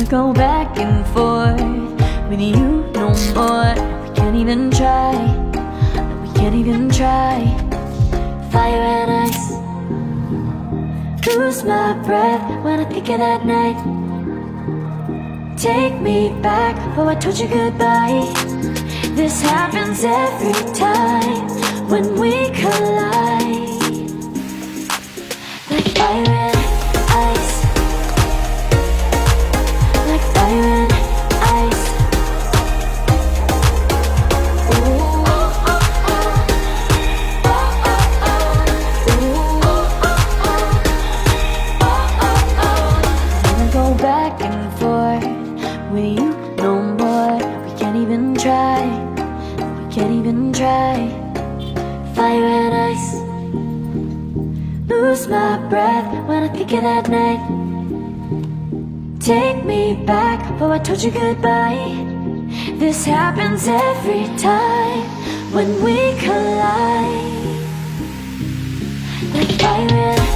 go back and forth with you no more. We can't even try, we can't even try. Fire and ice, lose my breath when I think of that night. Take me back, oh I told you goodbye. This happens every time when we collide. Like fire and ice, like fire and ice. Ooh. Wanna go back and forth with you no more. We can't even try, we can't even try. Fire and ice, lose my breath when I think of that night. Take me back, oh I told you goodbye. This happens every time when we collide. Like fire and